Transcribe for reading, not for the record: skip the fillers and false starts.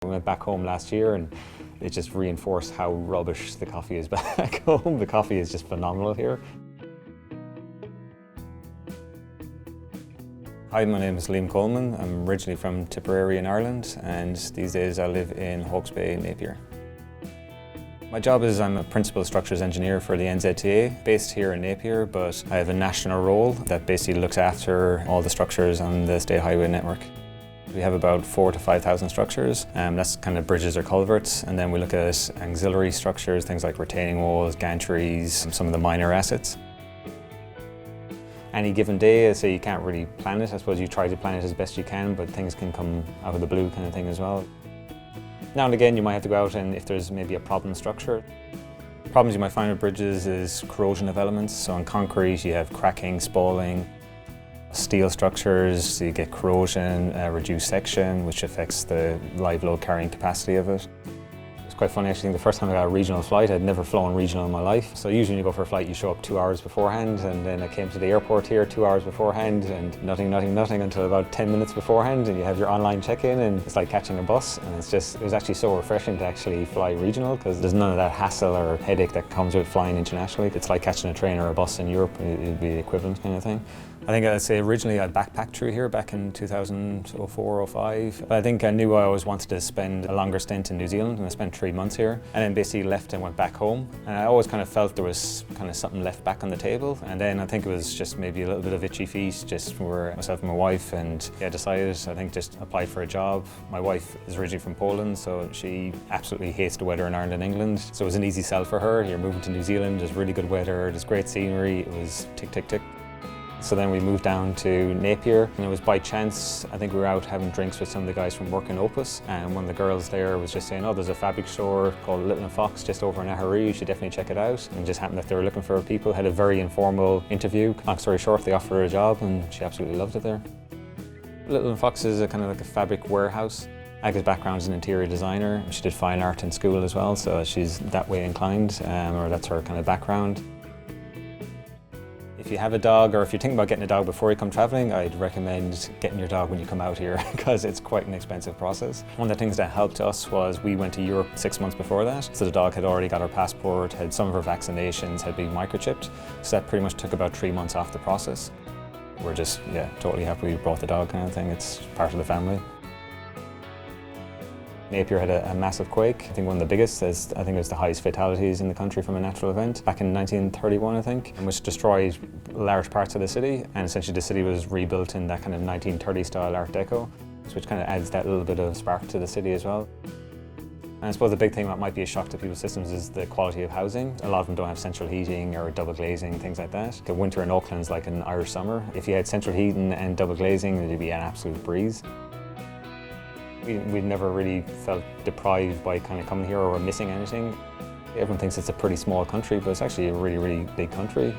We went back home last year and it just reinforced how rubbish the coffee is back home. The coffee is just phenomenal here. Hi, my name is Liam Coleman. I'm originally from Tipperary in Ireland, and these days I live in Hawke's Bay, Napier. My job is I'm a principal structures engineer for the NZTA, based here in Napier, but I have a national role that basically looks after all the structures on the State Highway network. We have about 4,000 to 5,000 structures, that's kind of bridges or culverts, and then we look at auxiliary structures, things like retaining walls, gantries, some of the minor assets. Any given day, so you can't really plan it. I suppose you try to plan it as best you can, but things can come out of the blue kind of thing as well. Now and again, you might have to go out and if there's maybe a problem structure. Problems you might find with bridges is corrosion of elements. So on concrete, you have cracking, spalling. Steel structures, so you get corrosion, reduced section, which affects the live load carrying capacity of it. It's quite funny actually, the first time I got a regional flight, I'd never flown regional in my life. So usually when you go for a flight, you show up 2 hours beforehand, and then I came to the airport here 2 hours beforehand, and nothing until about 10 minutes beforehand, and you have your online check-in, and it's like catching a bus, and it was actually so refreshing to actually fly regional, because there's none of that hassle or headache that comes with flying internationally. It's like catching a train or a bus in Europe, it'd be the equivalent kind of thing. I think I'd say originally I backpacked through here back in 2004, 05. But I think I knew I always wanted to spend a longer stint in New Zealand, and I spent 3 months here. And then basically left and went back home. And I always kind of felt there was kind of something left back on the table. And then I think it was just maybe a little bit of itchy feet just for myself and my wife. And yeah, decided, I think just applied for a job. My wife is originally from Poland, so she absolutely hates the weather in Ireland and England. So it was an easy sell for her. You're moving to New Zealand, there's really good weather, there's great scenery. It was tick, tick, tick. So then we moved down to Napier, and it was by chance. I think we were out having drinks with some of the guys from Work in Opus, and one of the girls there was just saying, oh, there's a fabric store called Little and Fox just over in Ahuree, you should definitely check it out. And it just happened that they were looking for people, had a very informal interview. Long story short, they offered her a job and she absolutely loved it there. Little and Fox is a kind of like a fabric warehouse. Aga's background is an interior designer. She did fine art in school as well, so she's that way inclined, or that's her kind of background. If you have a dog, or if you're thinking about getting a dog before you come travelling, I'd recommend getting your dog when you come out here because it's quite an expensive process. One of the things that helped us was we went to Europe 6 months before that. So the dog had already got her passport, had some of her vaccinations, had been microchipped. So that pretty much took about 3 months off the process. We're just, totally happy we brought the dog kind of thing. It's part of the family. Napier had a massive quake, I think one of the biggest. I think it was the highest fatalities in the country from a natural event back in 1931, I think, and which destroyed large parts of the city. And essentially the city was rebuilt in that kind of 1930 style Art Deco, which kind of adds that little bit of spark to the city as well. And I suppose the big thing that might be a shock to people's systems is the quality of housing. A lot of them don't have central heating or double glazing, things like that. The winter in Auckland's like an Irish summer. If you had central heating and double glazing, it'd be an absolute breeze. We've never really felt deprived by kind of coming here or missing anything. Everyone thinks it's a pretty small country, but it's actually a really, really big country.